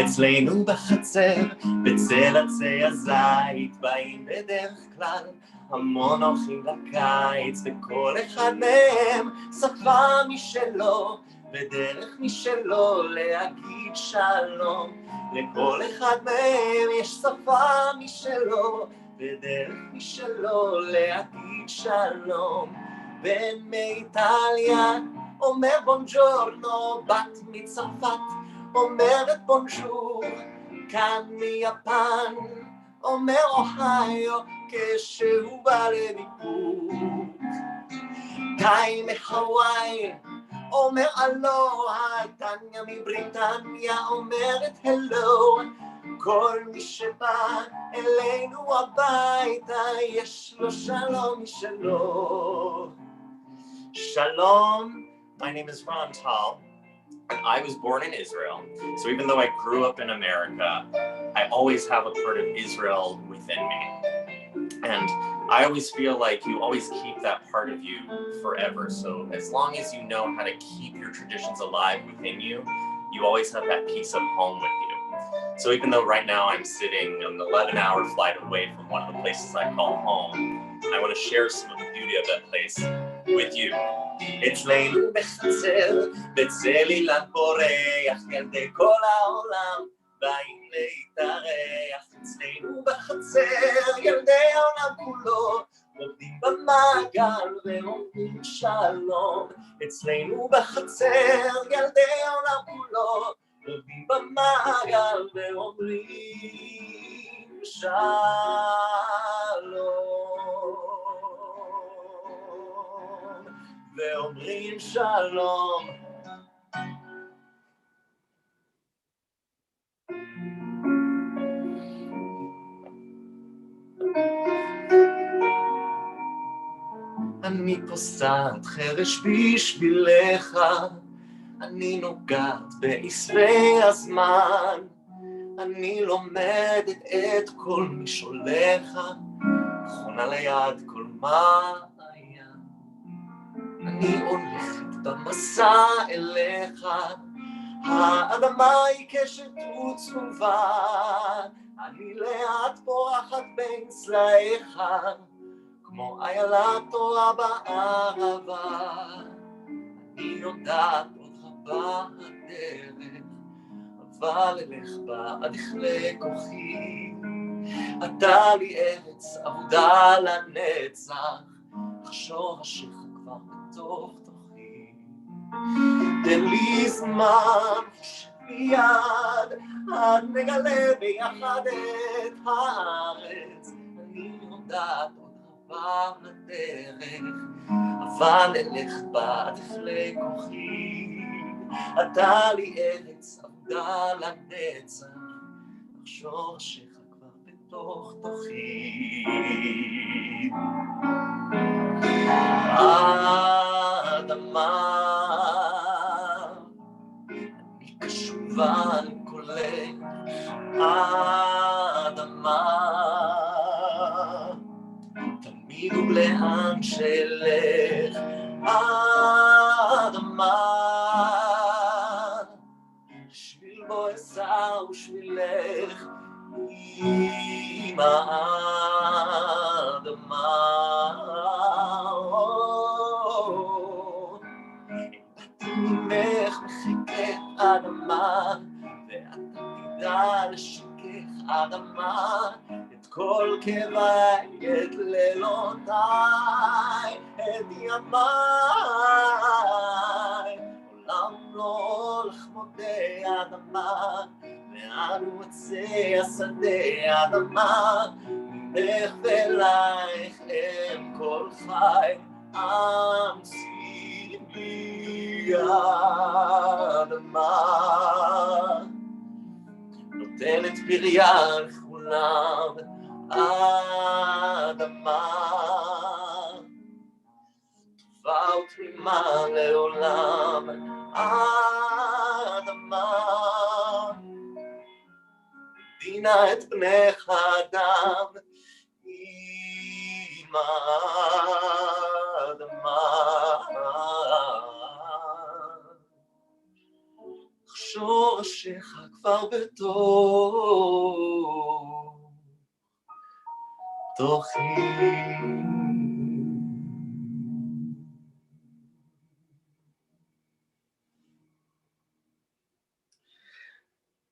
אצלנו בחצר, בצל עצי הזית, באים בדרך כלל המון אורחים לקיץ, וכל אחד מהם שפה משלו, ודרך משלו להגיד שלום. לכל אחד מהם יש שפה משלו, ודרך משלו להגיד שלום. בן מאיטליה אומר בונג'ורנו, בת מצרפת אומרת בונז'ור, כאן מיפן אומר אוהיו כשהוא בא לביקור. טאי מהוואי אומר אלוהה, טניה מבריטניה אומרת הלו. כל מי שבא אלינו הביתה יש לו שלום משלו. Shalom, my name is Ron Tal. And I was born in Israel, so even though I grew up in America, I always have a part of Israel within me. And I always feel like you always keep that part of you forever. So as long as you know how to keep your traditions alive within you, you always have that piece of home with you. So even though right now I'm sitting an 11-hour flight away from one of the places I call home, I want to share some of the beauty of that place with you. אצלנו בחצר, בצל אילן פורח, ילדי כל העולם באים להתארח. אצלנו בחצר, ילדי העולם כולו עובדים במעגל ואומרים שלום. אצלנו בחצר, ילדי העולם כולו עובדים במעגל ואומרים שלום. ואומרים שלום. אני פוסעת חרש בשבילך, אני נוגעת בעשבי הזמן, אני לומדת את כל משולך, חונה ליד כל מעיין. אני הולכת במסע אליך, האדמה היא קשת וצרובה, אני לאט פורחת בין צלעיך, כמו איילה תורה בערבה. אני יודעת עוד רבה הדרך, אבל אלך בה עד יכלה כוחי. אתה לי ארץ אבודה לנצח, אך שורשיך כבר בתוך תוכי. תן לי זמן, חושב לי יד, עד נגלה ביחד את הארץ. אני יודעת עוד רבה הדרך, אבל אלך בה עד יכלה כוחי. אתה לי ארץ אבודה לנצח, אך שורשיך כבר בתוך תוכי. האדמה, אני קשובה לקולך, האדמה, תמיד ולאן שלך, האדמה, שביל בו אסע ושבילך, עם האדמה. ממך מחקת אדמה, ואתה תדע לשכך אדמה, את כל כאביי, את לילותיי, את ימיי. עולם לא לחמודי אדמה, ואנו עצי השדה אדמה, ממך ולייך הם כל חי, אמצים לי אדמה. נותנת פריה לכולם אדמה, טובה ותמימה לעולם אדמה. דינה את בנך אדם עמה. ראשך כבר בתוך תוכי.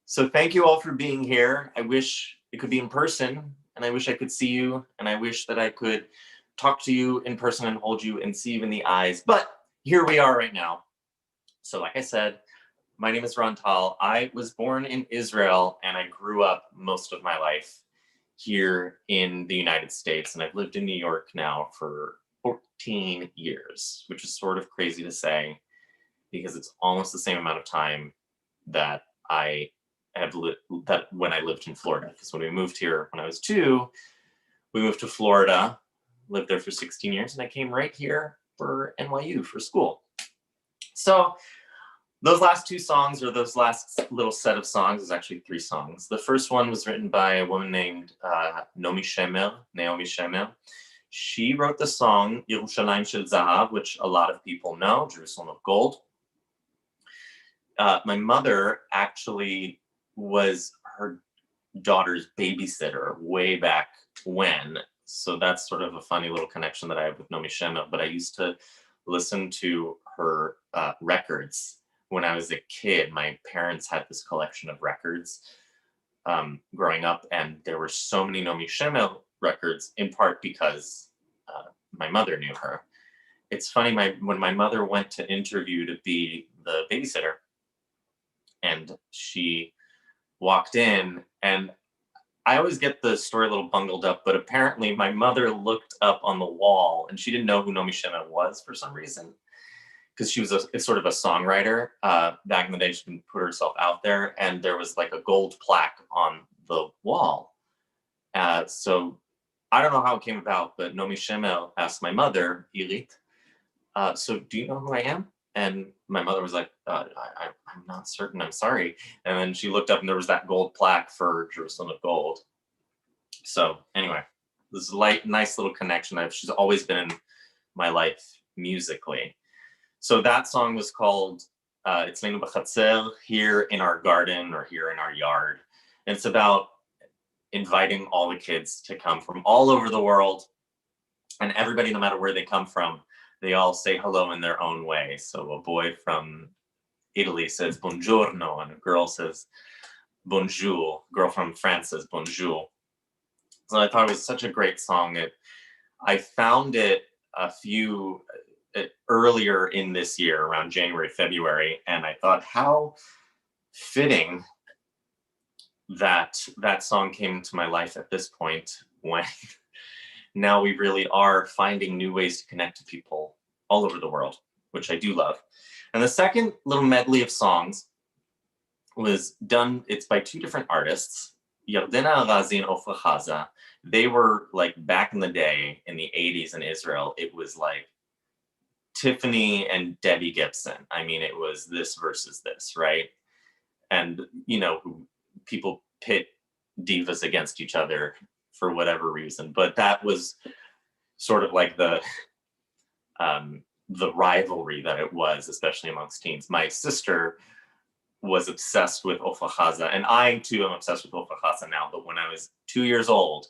So thank you all for being here. I wish it could be in person, and I wish I could see you, and I wish that I could talk to you in person and hold you and see you in the eyes. But here we are right now. So like I said, my name is Ron Tal. I was born in Israel, and I grew up most of my life here in the United States, and I've lived in New York now for 14 years, which is sort of crazy to say because it's almost the same amount of time that I have that when I lived in Florida. Because when we moved here when I was 2, we moved to Florida, lived there for 16 years, and I came right here for NYU for school. So those last 2 songs, or those last little set of songs, is actually 3 songs. The first one was written by a woman named Naomi Shemer. She wrote the song Yerushalayim Shel Zahav, which a lot of people know, Jerusalem of Gold. My mother actually was her daughter's babysitter way back when. So that's sort of a funny little connection that I have with Naomi Shemer. But I used to listen to her records when I was a kid. My parents had this collection of records growing up, and there were so many Naomi Shemer records, in part because my mother knew her. It's funny, when my mother went to interview to be the babysitter, and she walked in, and I always get the story a little bungled up, but apparently my mother looked up on the wall, and she didn't know who Naomi Shemer was for some reason, because she was sort of a songwriter. Back in the day, she didn't put herself out there, and there was like a gold plaque on the wall. So I don't know how it came about, but Naomi Shemer asked my mother, Irit, so do you know who I am? And my mother was like, I'm not certain, I'm sorry. And then she looked up, and there was that gold plaque for Jerusalem of Gold. So anyway, this is nice little connection. She's always been in my life musically. So that song was called Etzlenu B'Chatzer, here in our garden or here in our yard. And it's about inviting all the kids to come from all over the world, and everybody, no matter where they come from, they all say hello in their own way. So a boy from Italy says buongiorno, and a girl says bonjour. A girl from France says bonjour. So I thought it was such a great song. I found it earlier in this year, around January, February, and I thought how fitting that song came into my life at this point, when now we really are finding new ways to connect to people all over the world, which I do love. And the second little medley of songs was done, it's by 2 different artists, Yardena Arazi and Ofra Haza. They were like, back in the day in the 80s in Israel, it was like Tiffany and Debbie Gibson. I mean, it was this versus this, right? And, people pit divas against each other for whatever reason, but that was sort of like the rivalry that it was, especially amongst teens. My sister was obsessed with Ofra Haza, and I too am obsessed with Ofra Haza now. But when I was 2 years old,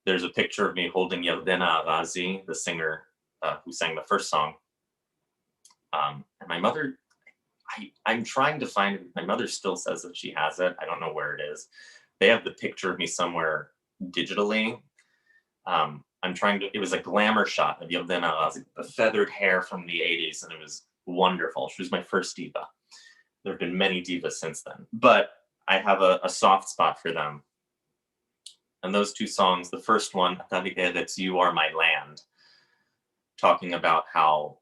there's a picture of me holding Yardena Arazi, the singer who sang the first song. And my mother, I'm trying to find it. My mother still says that she has it. I don't know where it is. They have the picture of me somewhere digitally. It was a glamour shot of Yardena Arazi, the feathered hair from the 80s, and it was wonderful. She was my first diva. There have been many divas since then, but I have a soft spot for them. And those 2 songs, the first one, that's You Are My Land, talking about how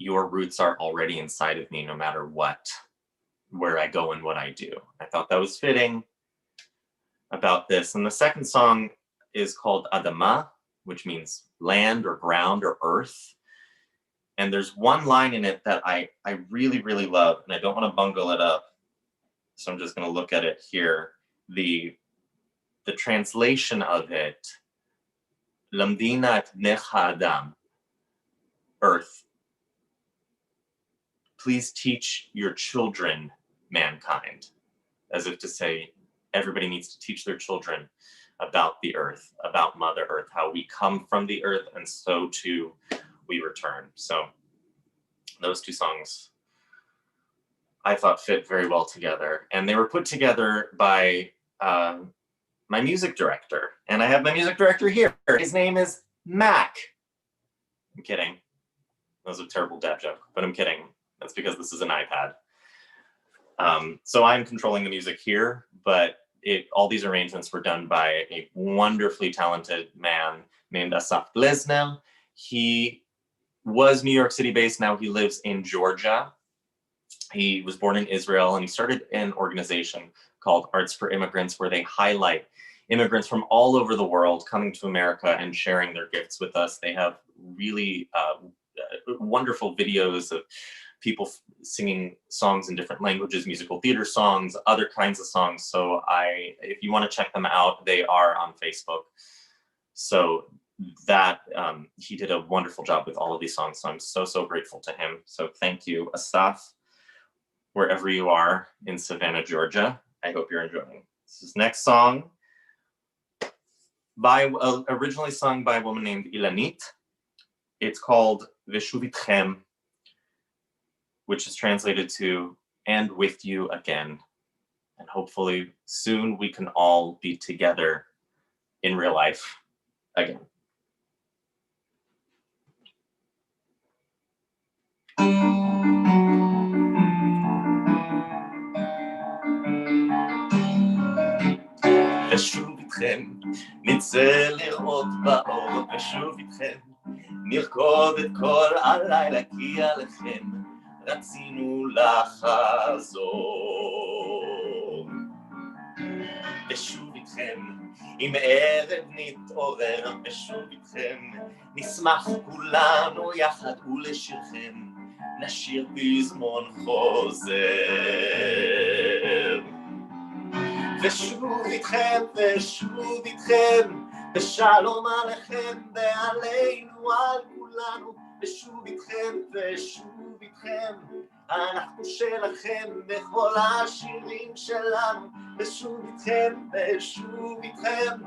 your roots are already inside of me no matter what, where I go and what I do. I thought that was fitting about this. And the second song is called Adama, which means land or ground or earth. And there's one line in it that I really, really love, and I don't want to bungle it up, so I'm just going to look at it here. The translation of it, Lamdina et Necha Adam, earth, please teach your children mankind, as if to say everybody needs to teach their children about the earth, about Mother Earth, how we come from the earth, and so too we return. So those two songs I thought fit very well together, and they were put together by my music director, and I have my music director here. His name is Mac. I'm kidding. That was a terrible dad joke, but I'm kidding. That's because this is an iPad. So I'm controlling the music here, but all these arrangements were done by a wonderfully talented man named Asaf Glesner. He was New York City based, now he lives in Georgia. He was born in Israel, and he started an organization called Arts for Immigrants, where they highlight immigrants from all over the world coming to America and sharing their gifts with us. They have really wonderful videos of people singing songs in different languages, musical theater songs, other kinds of songs. So if you want to check them out, they are on Facebook. So that he did a wonderful job with all of these songs. So I'm so grateful to him. So thank you, Asaf, wherever you are in Savannah, Georgia. I hope you're enjoying. This is next song originally sung by a woman named Ilanit. It's called Veshuv Itchem, which is translated to "and with you again." And hopefully soon we can all be together in real life again. ושוב איתכם נצא לראות באור, ושוב איתכם נרקוד את כל הלילה, כי עליכם רצינו לחזור. ושוב איתכם אם ערב נתעורר, ושוב איתכם נשמח כולנו יחד, ולשירכם נשיר פזמון חוזר. ושוב איתכם, ושוב איתכם, ושלום עליכם ועלינו על כולנו. ושוב איתכם, ושוב איתכם, אנחנו שלכם בכל השירים שלנו. ושוב איתכם, ושוב איתכם,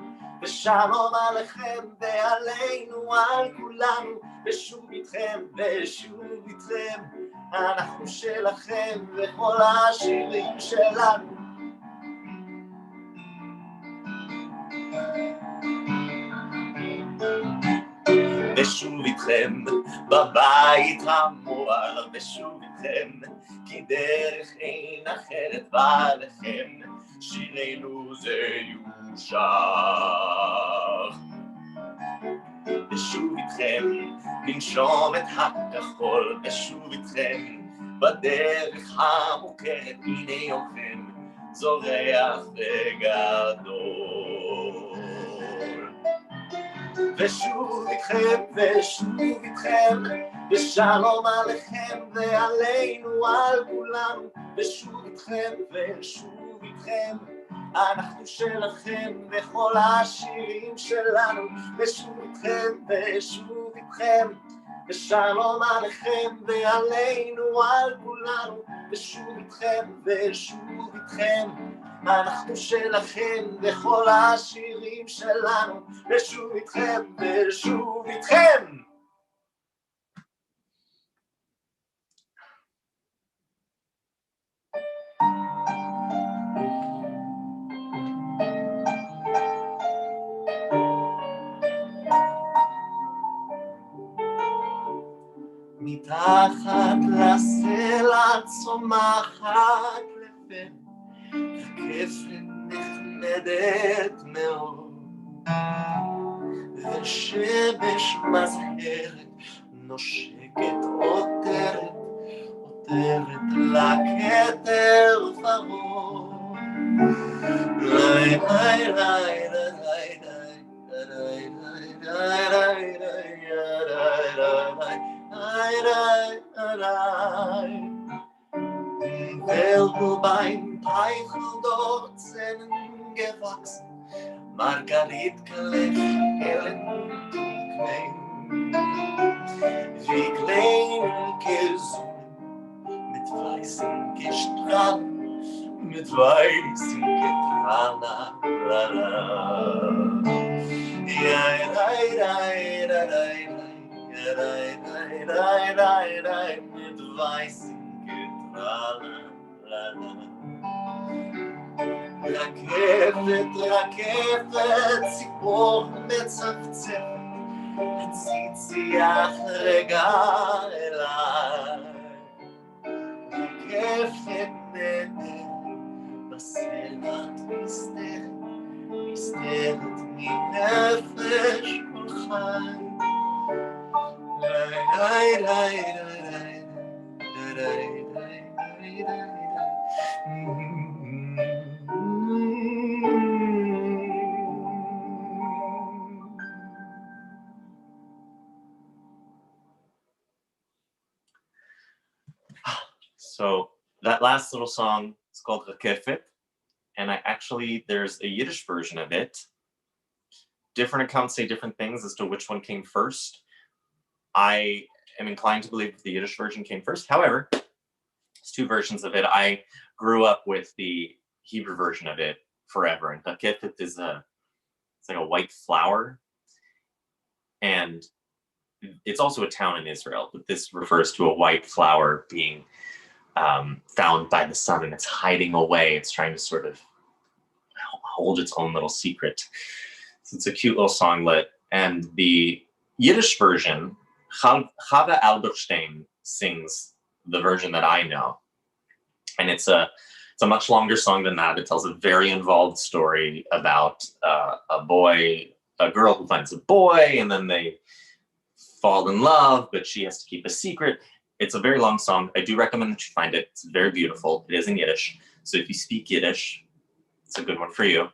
ושלום עליכם ועלינו על כולנו. ושוב איתכם, ושוב איתכם, אנחנו שלכם בכל השירים שלנו. ושוב איתכם בבית המואר, ושוב איתכם כי דרך אין אחרת ועליכם שירנו זה יושר. ושוב איתכם ננשום את הכחול, ושוב איתכם בדרך המוכרת, הנה יומכם זורח וגדול. ושוב איתכם, ושוב איתכם, ושלום עליכם ועלינו על כולנו. ושוב איתכם, ושוב איתכם, אנחנו שלכם בכל השירים שלנו. ושוב איתכם, ושוב איתכם, ושלום עליכם ועלינו על כולנו. ושוב איתכם, ושוב איתכם, אנחנו שלכם בכל השירים שלנו. ושוב איתכם, ושוב איתכם. מתחת לסלע צומחת לפן, כפן נחמדת מאוד, ושמש מזהרת נושקת עותרת, עותרת לכתר ורוד. לי לי לי לי beim Teichel dort sind gewachsen Margaritkelech, hellen und klein, wie klein gesungen mit weißen Gestrahlen mit weißen Gitarren, la la. Ja, mit weißen Gitarren, la la. רכבת, רכבת, ציפור מצפצפת, הציצי רגע אליי. רכבת נהנית, בסרט מסתרת, מסתרת מנפש כל חי. ליי ליי ליי ליי ליי ליי ליי ליי So that last little song is called Rakefet, and there's a Yiddish version of it. Different accounts say different things as to which one came first. I am inclined to believe the Yiddish version came first. However, there's two versions of it. I grew up with the Hebrew version of it forever, and Rakefet is it's like a white flower, and it's also a town in Israel, but this refers to a white flower being found by the sun, and it's hiding away. It's trying to sort of hold its own little secret. So it's a cute little songlet. And the Yiddish version, Chava Alberstein sings the version that I know. And it's a much longer song than that. It tells a very involved story about a girl who finds a boy, and then they fall in love, but she has to keep a secret. It's a very long song. I do recommend that you find it. It's very beautiful. It is in Yiddish. So if you speak Yiddish, it's a good one for you.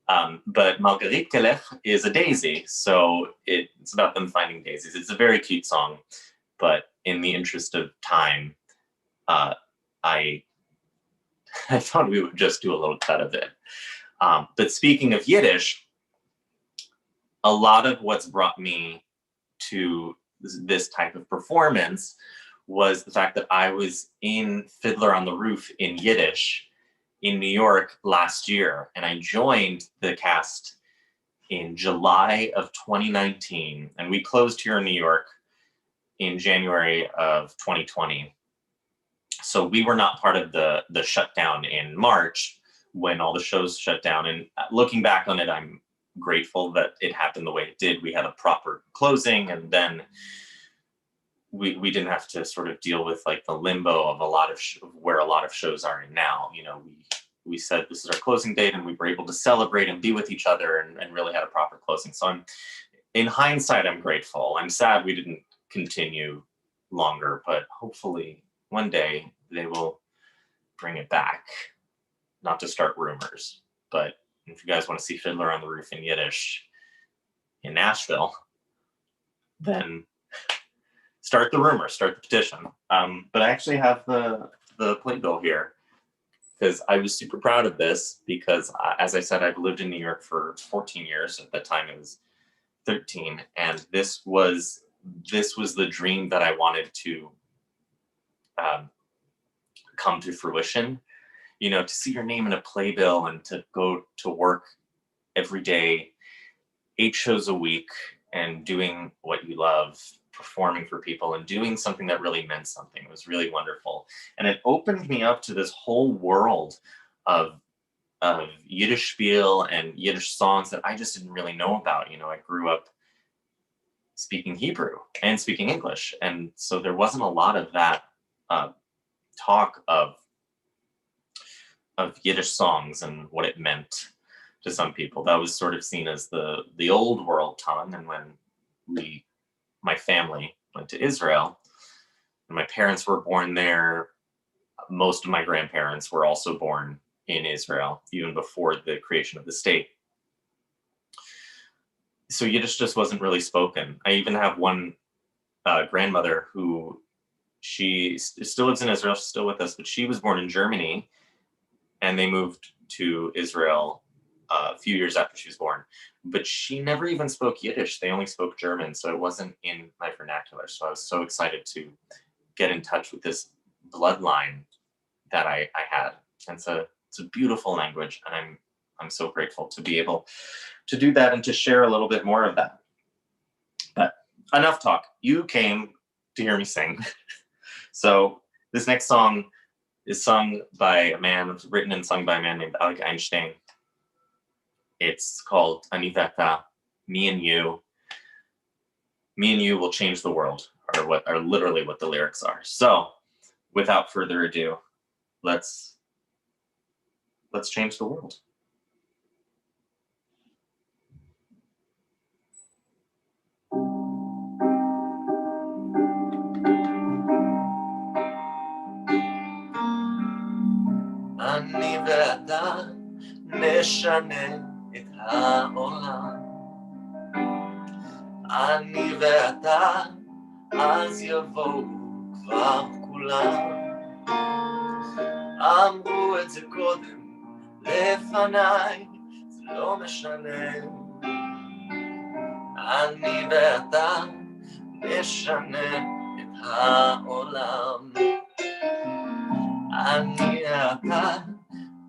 But Margarit Kelech is a daisy. So it's about them finding daisies. It's a very cute song. But in the interest of time, I thought we would just do a little cut of it. But speaking of Yiddish, a lot of what's brought me to this type of performance was the fact that I was in Fiddler on the Roof in Yiddish in New York last year, and I joined the cast in July of 2019, and we closed here in New York in January of 2020. So we were not part of the shutdown in March when all the shows shut down, and looking back on it, I'm grateful that it happened the way it did. We had a proper closing, and then we didn't have to sort of deal with like the limbo of where a lot of shows are in now. You know, we said this is our closing date, and we were able to celebrate and be with each other and really had a proper closing. So in hindsight, I'm grateful. I'm sad we didn't continue longer, but hopefully one day they will bring it back. Not to start rumors, but if you guys want to see Fiddler on the Roof in Yiddish in Nashville, then start the rumor, start the petition. But I actually have the playbill here because I was super proud of this because, as I said, I've lived in New York for 14 years. At that time, it was 13, and this was the dream that I wanted to come to fruition. You know, to see your name in a playbill and to go to work every day, 8 shows a week, and doing what you love, performing for people and doing something that really meant something. It was really wonderful. And it opened me up to this whole world of Yiddish spiel and Yiddish songs that I just didn't really know about. You know, I grew up speaking Hebrew and speaking English. And so there wasn't a lot of that talk of Yiddish songs and what it meant to some people. That was sort of seen as the old world tongue. And when my family went to Israel, and my parents were born there, most of my grandparents were also born in Israel, even before the creation of the state. So Yiddish just wasn't really spoken. I even have one grandmother who she still lives in Israel. She's still with us, but she was born in Germany, and they moved to Israel a few years after she was born. But she never even spoke Yiddish. They only spoke German, so it wasn't in my vernacular. So I was so excited to get in touch with this bloodline that I had. And It's a beautiful language, and I'm so grateful to be able to do that and to share a little bit more of that. But enough talk. You came to hear me sing. So this next song is written and sung by a man named Alec Einstein. It's called Ani Ve'ata, Me and You. Me and You will change the world, are literally what the lyrics are. So without further ado, let's change the world. אני ואתה נשנה את העולם. אני ואתה, אז יבואו כבר כולם. אמרו את זה קודם לפניי, זה לא משנה. אני ואתה נשנה את העולם. אני ואתה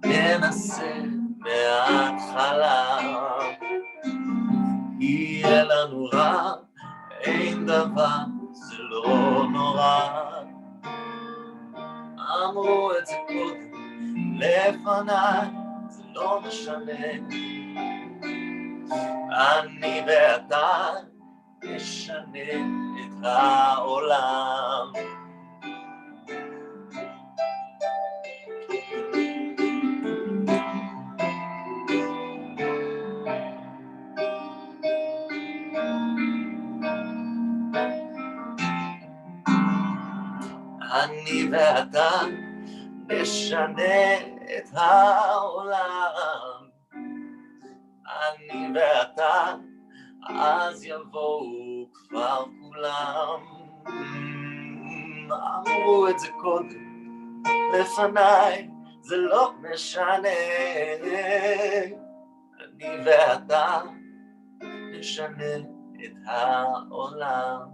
ננסה מההתחלה. יהיה לנו רע, אין דבר, זה לא נורא. אמרו את זה קודם לפניי, זה לא משנה. אני ואתה נשנה את העולם. אני ואתה נשנה את העולם. אני ואתה, אז יבואו כבר כולם. אמרו את זה קודם לפניי, זה לא משנה. אני ואתה נשנה את העולם.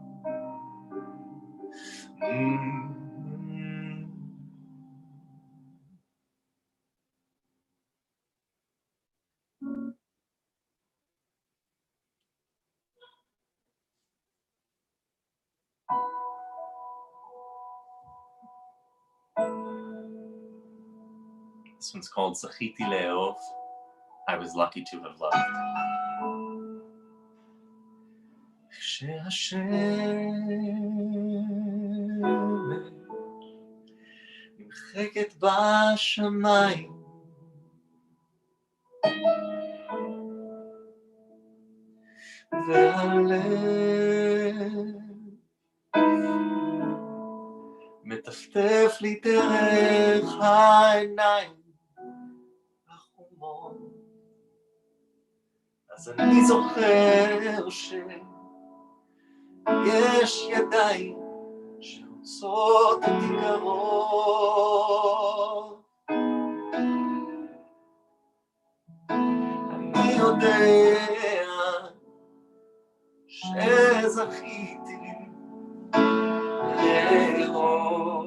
This one's called Zachiti Le'ov. I was lucky to have loved. כשהשמש נמחקת בשמיים, והלב מטפטף לי דרך העיניים החומות, אז אני זוכר שיש ידיים שרוצות אותי קרוב. אני יודע שזכיתי לאהוב.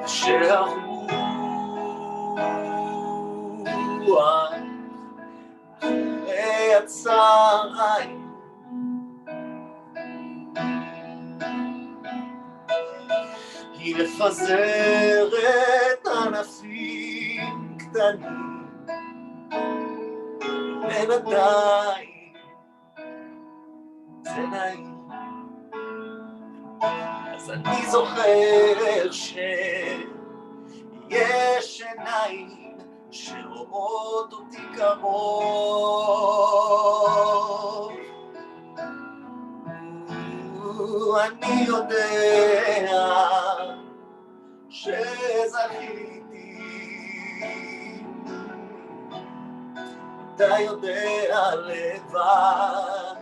שהרוח אחרי הצהריים היא מפזרת ענפים קטנים בינתיים, זה נעים. אז אני זוכר שיש עיניים שרואות אותי קרוב. אני יודע שזכיתי, אתה יודע לבד,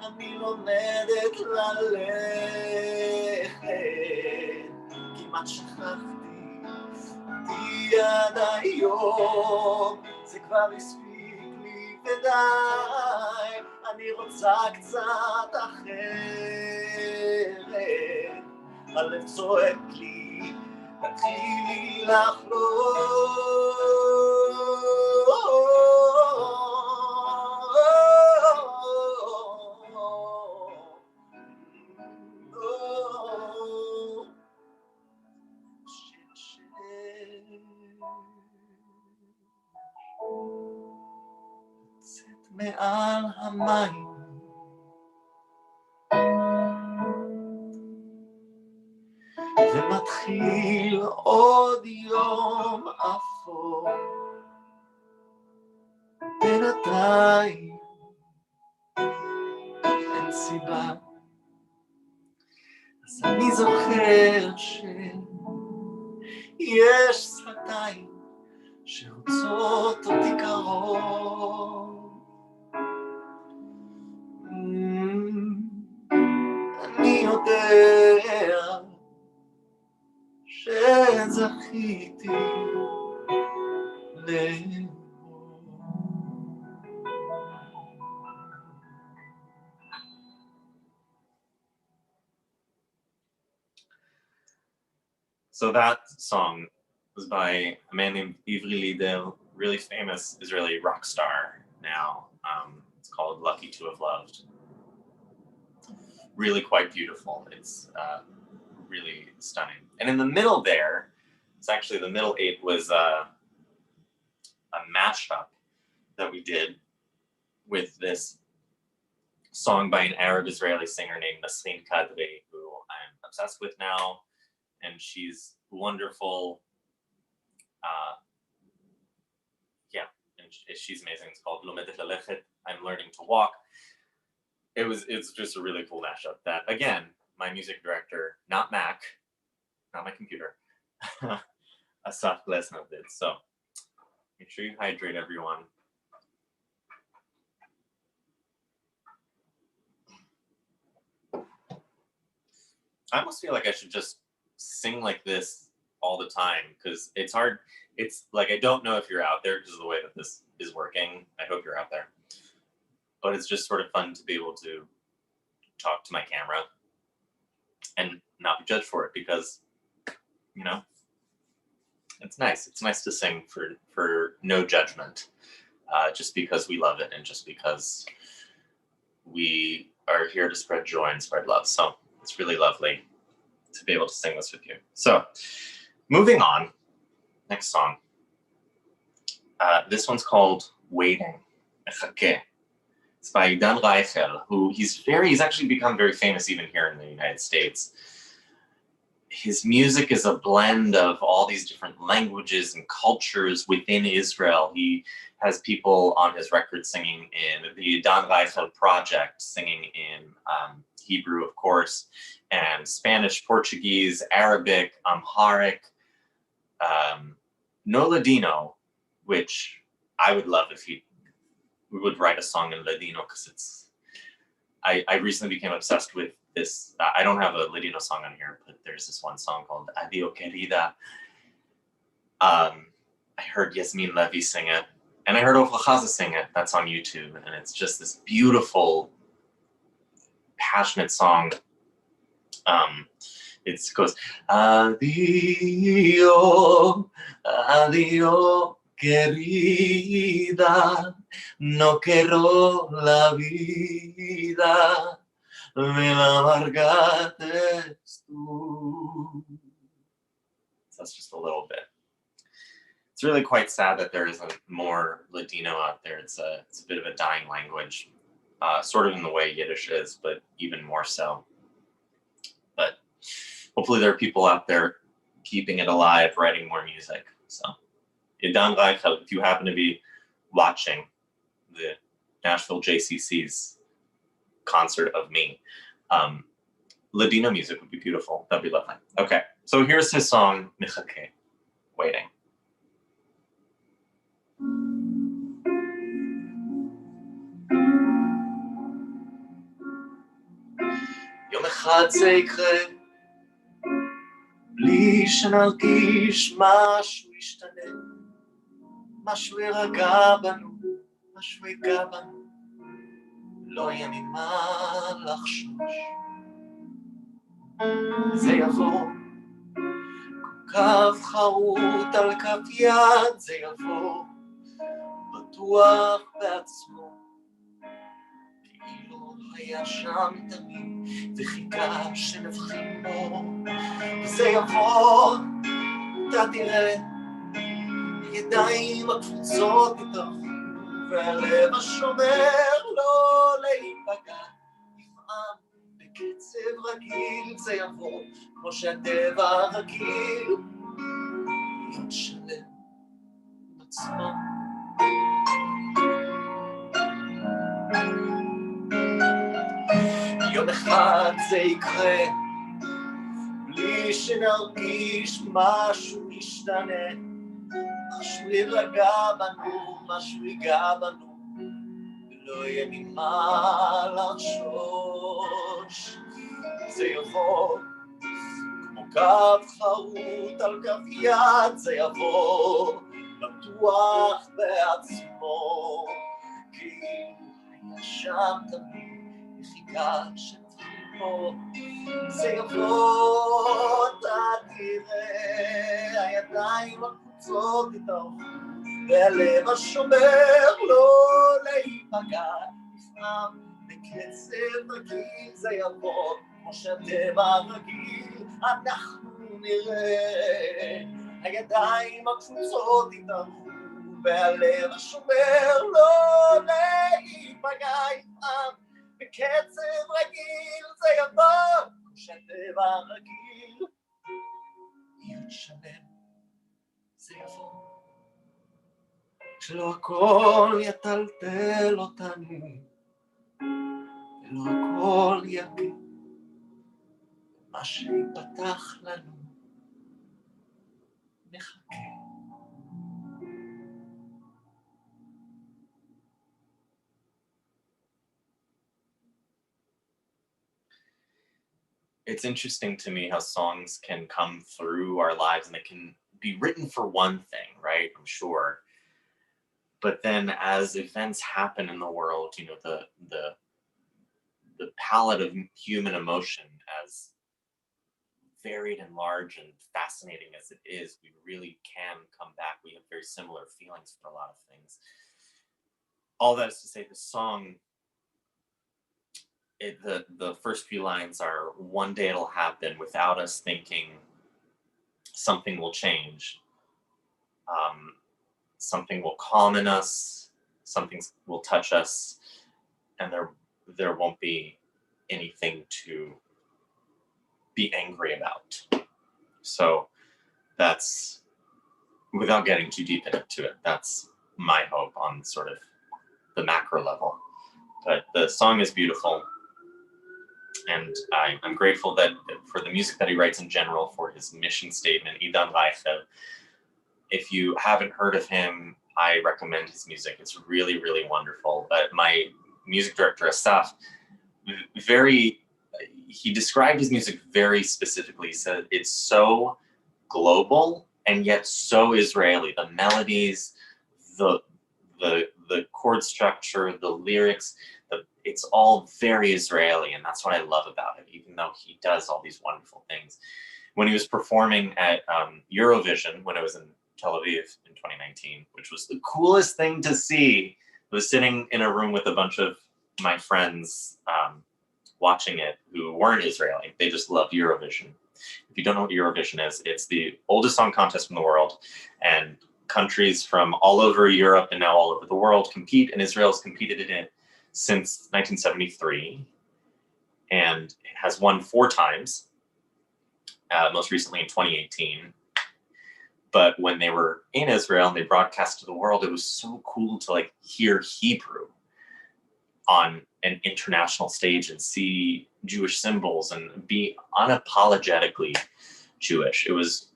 אני לומדת ללכת, כמעט שכחתי אותי עד היום, זה כבר הספיק לי ודי. אני רוצה קצת אחרת, הלב צועק לי, תתחילי לחלום. צאת מעל המים ומתחיל עוד יום אפור. בינתיים אין סיבה, אז אני זוכר שיש שפתיים שרוצות אותי קרוב. אני יודע שזכיתי לאהוב. So that song was by a man named Ivri Lider, really famous Israeli rock star now. It's called Lucky to Have Loved. Really quite beautiful. It's really stunning. And in the middle there, it's actually the middle eight was a mashup that we did with this song by an Arab Israeli singer named Nasrin Kadri, who I'm obsessed with now. And she's wonderful. And she's amazing. It's called Lomedet Lalechet, I'm Learning to Walk. It's just a really cool mashup that, again, my music director, not Mac, not my computer, Asaf Glesner did. So make sure you hydrate, everyone. I almost feel like I should just sing like this all the time because it's hard. It's like, I don't know if you're out there because of the way that this is working. I hope you're out there. But it's just sort of fun to be able to talk to my camera and not be judged for it because, you know, it's nice. It's nice to sing for no judgment, just because we love it and just because we are here to spread joy and spread love. So it's really lovely to be able to sing this with you. So moving on, next song. This one's called Waiting. It's by Dan Reichel, who he's actually become very famous even here in the United States. His music is a blend of all these different languages and cultures within Israel. He has people on his record singing in the Dan Reichel Project, singing in Hebrew, of course, and Spanish, Portuguese, Arabic, Amharic, no Ladino, which I would love if we would write a song in Ladino, because I recently became obsessed with this. I don't have a Ladino song on here, but there's this one song called Adio Querida. I heard Yasmin Levy sing it, and I heard Ofra Chaza sing it. That's on YouTube, and it's just this beautiful, passionate song. It goes, Adio, adio, querida, no quiero la vida, me la amargaste tú. So that's just a little bit. It's really quite sad that there isn't more Ladino out there. It's a bit of a dying language, sort of in the way Yiddish is, but even more so. But hopefully there are people out there keeping it alive, writing more music. So, Dan Reichel, if you happen to be watching the Nashville JCC's concert of me, Ladino music would be beautiful. That'd be lovely. Okay, so here's his song, Mechake, Waiting. יום אחד זה יקרה, בלי שנרגיש משהו ישתנה, משהו ירגע בנו, משהו ייגע בנו, לא יהיה ממה לחשוש. זה יבוא, קו חרוט על כף יד, זה יבוא, בטוח בעצמו, כאילו היה שם תמיד, וחיכה שנבחין בו. וזה יבוא, אתה תראה, ידיים הקפוצות התארכו, והלב השומר לא להיפגע, לפעם בקצב רגיל. זה יבוא, כמו שהטבע רגיל, להיות שלם עם עצמו. יום אחד זה יקרה, בלי שנרגיש משהו משתנה, משהו ירגע בנו, משהו ייגע בנו, ולא יהיה ממה לחשוש. זה יבוא, כמו קו חרוט על כף יד, זה יבוא, בטוח בעצמו, כאילו היה שם תמיד, וחיכה שנבחין בו. זה יבוא, אתה תראה, הידיים הקבוצות התארכו, והלב השומר לא להיפגע, לפעם בקצב רגיל. זה יבוא, כמו שהטבע רגיל, אנחנו נראה, הידיים הקבוצות התארכו, והלב השומר לא להיפגע, לפעם בקצב רגיל. זה יבוא, כמו שהטבע רגיל, להיות שלם. זה יבוא, כשלא הכל יטלטל אותנו, ולא הכל יביא מה שיפתח לנו, נחכה. It's interesting to me how songs can come through our lives and they can be written for one thing, right? I'm sure. But then as events happen in the world, you know, the palette of human emotion, as varied and large and fascinating as it is, we really can come back. We have very similar feelings for a lot of things. All that is to say, the song, the first few lines are, one day it'll happen without us thinking, something will change. Something will calm in us, something will touch us, and there won't be anything to be angry about. So that's, without getting too deep into it, that's my hope on sort of the macro level. But the song is beautiful, and I'm grateful that for the music that he writes in general, for his mission statement, Idan Reichel. If you haven't heard of him, I recommend his music. It's really, really wonderful. But my music director, Asaf, he described his music very specifically. He said it's so global and yet so Israeli. The melodies, the chord structure, the lyrics, it's all very Israeli, and that's what I love about it, even though he does all these wonderful things. When he was performing at Eurovision, when I was in Tel Aviv in 2019, which was the coolest thing to see, I was sitting in a room with a bunch of my friends watching it who weren't Israeli. They just loved Eurovision. If you don't know what Eurovision is, it's the oldest song contest in the world, and countries from all over Europe and now all over the world compete, and Israel's competed in it since 1973, and it has won 4 times, most recently in 2018. But when they were in Israel and they broadcast to the world, it was so cool to like hear Hebrew on an international stage and see Jewish symbols and be unapologetically Jewish. It was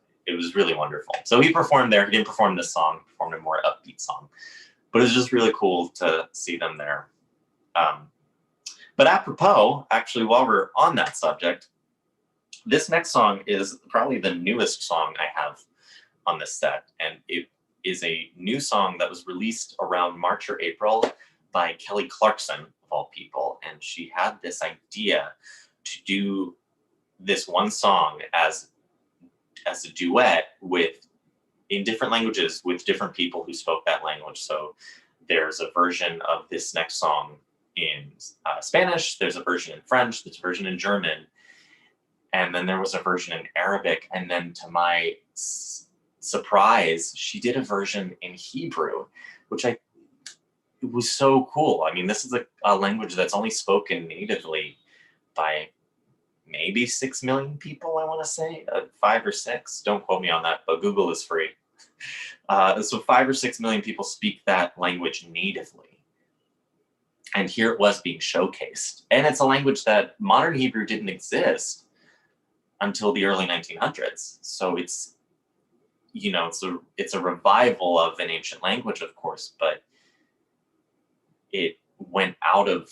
really wonderful. So he performed there. He didn't perform this song, he performed a more upbeat song, but it was just really cool to see them there. But apropos, actually, while we're on that subject, this next song is probably the newest song I have on this set, and it is a new song that was released around March or April by Kelly Clarkson, of all people. And she had this idea to do this one song as a duet in different languages with different people who spoke that language. So there's a version of this next song in Spanish, there's a version in French, there's a version in German, and then there was a version in Arabic. And then to my surprise, she did a version in Hebrew, which it was so cool. I mean, this is a language that's only spoken natively by maybe 6 million people, I want to say, 5 or 6. Don't quote me on that, but Google is free. So 5 or 6 million people speak that language natively. And here it was being showcased. And it's a language that modern Hebrew didn't exist until the early 1900s. So it's, you know, it's a revival of an ancient language, of course, but it went out of,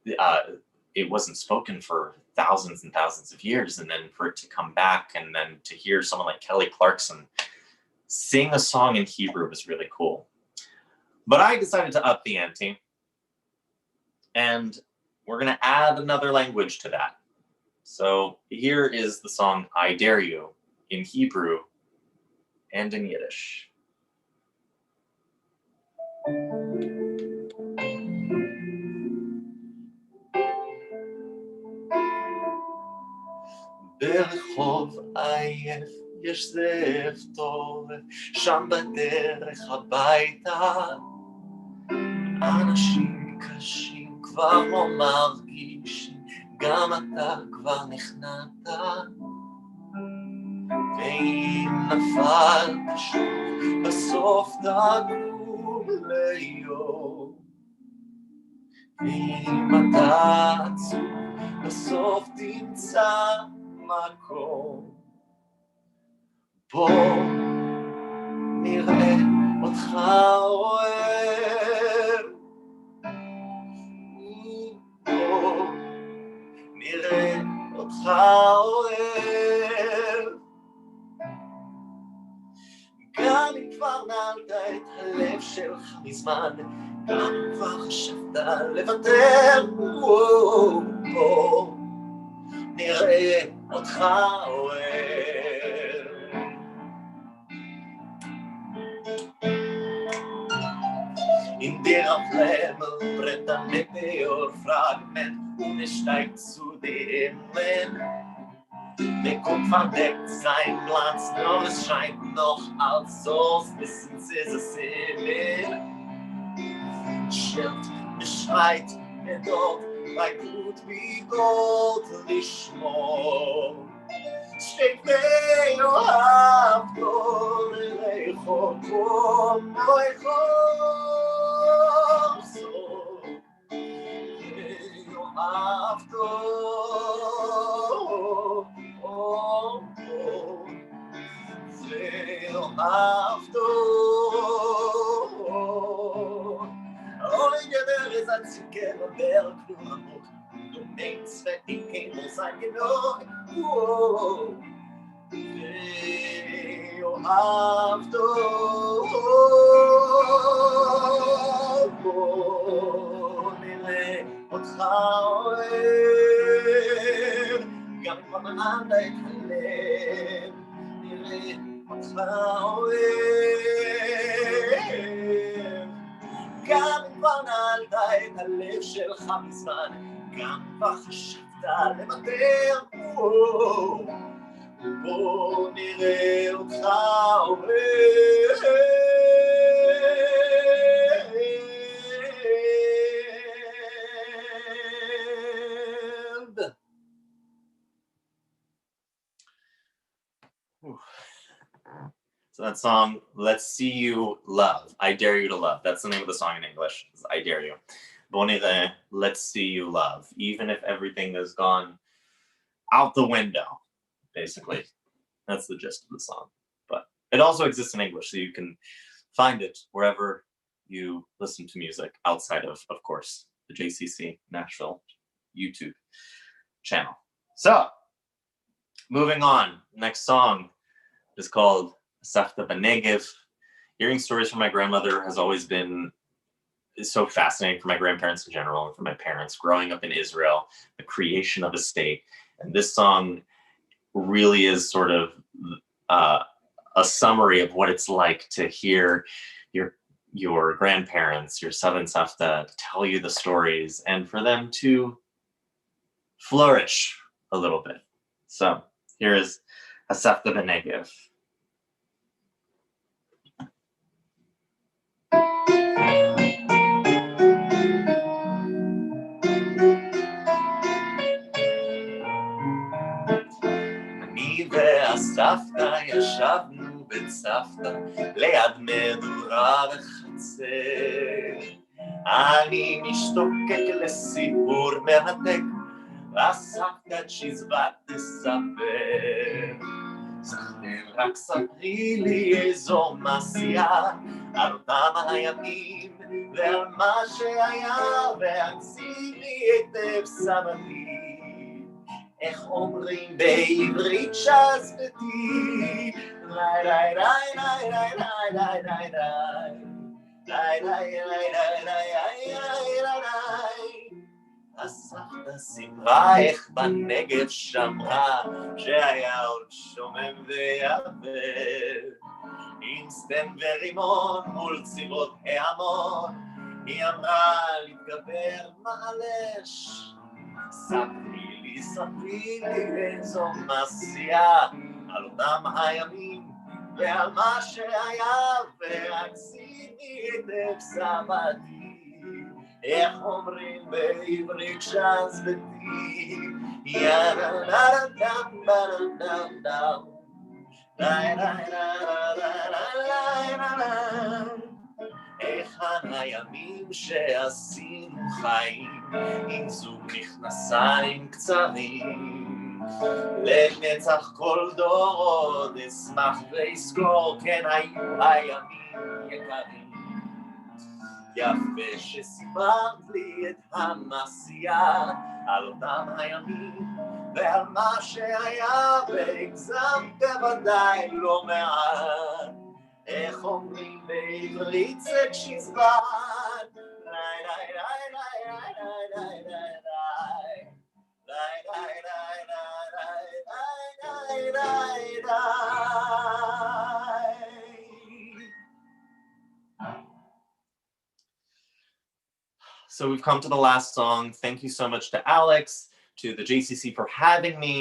it wasn't spoken for thousands and thousands of years. And then for it to come back and then to hear someone like Kelly Clarkson sing a song in Hebrew was really cool. But I decided to up the ante. And we're going to add another language to that. So here is the song I Dare You in Hebrew and in Yiddish. ברחוב עייף יש זאב טוב, שם בדרך הביתה אנשים קשים כבר לא מרגישים, גם אתה כבר נכנעת, ואם נפלת שוב בסוף תקום ליום, ואם אתה עצוב בסוף תמצא מקום, בוא נראה אותך אוהב, בוא נראה אותך אוהב, גם אם כבר נעלת את הלב שלך מזמן, גם אם כבר חשבת לוותר, בוא נראה אותך אוהב. In deren Flämmel brennt ein Meteorfragment und es steigt zu dem Himmel. Der Kopf verdeckt sein Glanz, doch es scheint noch, als sonst wissen sie es Himmel. Schild, beschreit, dort bei Blut wie Gold לשמור. שתי ואוהב כל אליכו כל מויכו סוף. ואוהב טוב ואוהב טוב. אוי גדר איזה ציגר ברק לא עמוק, דומים צבעים כמו זין גנור, ואוהב טוב, בוא נראה אותך אוהב, גם אם כבר נעלת את הלב, נראה אותך אוהב, גם אם כבר נעלת את הלב שלך מזמן, גם כבר חשבת לוותר, בוא נראה אותך אוהב. So that song, Let's See You Love, I Dare You to Love. That's the name of the song in English, I Dare You. Bוא נראה, Let's See You Love. Even if everything has gone out the window, basically. That's the gist of the song. But it also exists in English, so you can find it wherever you listen to music outside of course, the JCC Nashville YouTube channel. So, moving on. Next song is called Safta B'Negev. Hearing stories from my grandmother has always been so fascinating for my grandparents in general and for my parents growing up in Israel, the creation of a state. And this song really is sort of a summary of what it's like to hear your grandparents, your Saba and Savta, tell you the stories and for them to flourish a little bit. So here is Hasafta B'Negev. אני והסבתא ישבנו בצוותא ליד מדורה וחצר. אני משתוקק לסיפור מרתק, והסבתא צ'יזבט תספר. סחתן רק ספרי לי איזו מעשייה על אותם הימים ועל מה שהיה, והגזירי היטב סבתי. איך אומרים בעברית שזבתי, לי לי לי לי לי לי לי לי לי לי לי לי. הסבתא סיפרה איך בנגב שמרה שהיה עוד שומם ויעבר, עם סטן ורימון מול צירות ההמון, היא אמרה להתגבר מעלש. ספרי לי איזו מעשייה על אותם הימים ועל מה שהיה, והגזירי היטב סבתי. איך אומרים בעברית שזבתי, יאללה לה דם דם דם דם, לי לי לי לי. היכן הימים שעשינו חיים עם זוג מכנסיים קצרים, לנצח כל דור עוד אשמח ואזכור, כן היו הימים יקרים. יפה שסיפרת לי את המעשייה על אותם הימים ועל מה שהיה, והגזמת בוודאי לא מעט. איך אומרים בעברית זה צ'יזבט, לי לי לי לי לי לי לי לי לי לי. So we've come to the last song. Thank you so much to Alex, to the JCC for having me.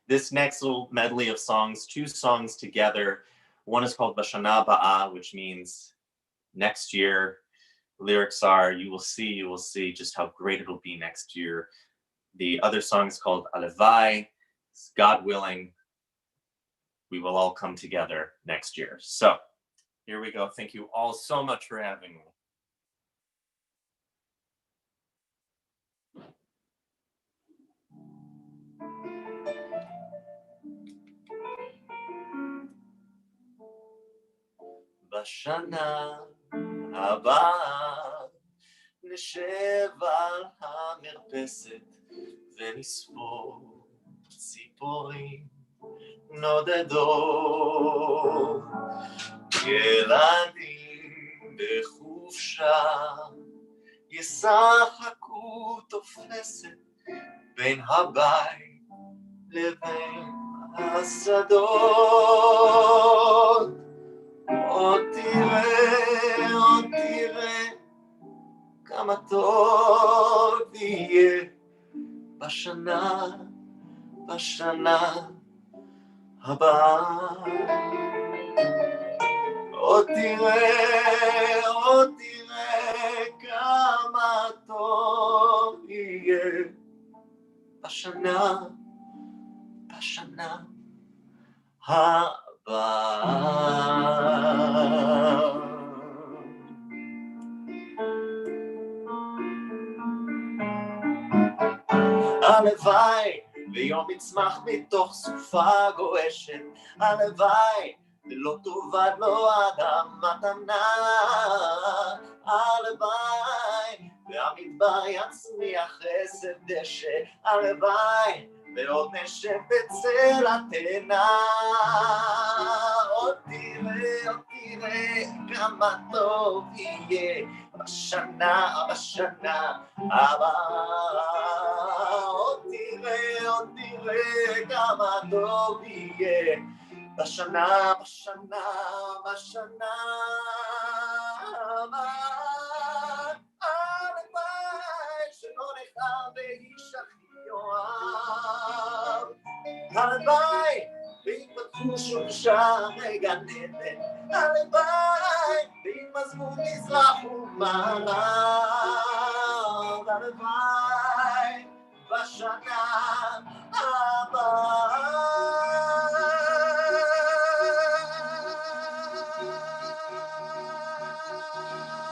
This next little medley of songs, 2 songs together. One is called Bashana Ba'a, which means next year. Lyrics are, you will see just how great it'll be next year. The other song is called Alevai, God willing, we will all come together next year. So here we go. Thank you all so much for having me. בשנה הבאה נשב על המרפסת ונספור ציפורים נודדות, ילדים בחופשה ישחקו תופסת בין הבית לבין השדות. עוד תראה כמה טוב יהיה בשנה הבאה. עוד תראה כמה טוב יהיה בשנה הלוואי ויום יצמח מתוך סופה גועשת, הלוואי ולא תאבד לו אדם מתנה, הלוואי והמדבר יצמיח חסד דשא, הלוואי ועוד נשב בצל התאנה. עוד תראה כמה טוב יהיה בשנה הבאה. עוד תראה כמה טוב יהיה בשנה הבאה. הלוואי שלא נחם ואיש הכי יואב, הלוואי ויתפתחו שוב שערי גן עדן, הלוואי ויתמזגו מזרח ומערב, הלוואי בשנה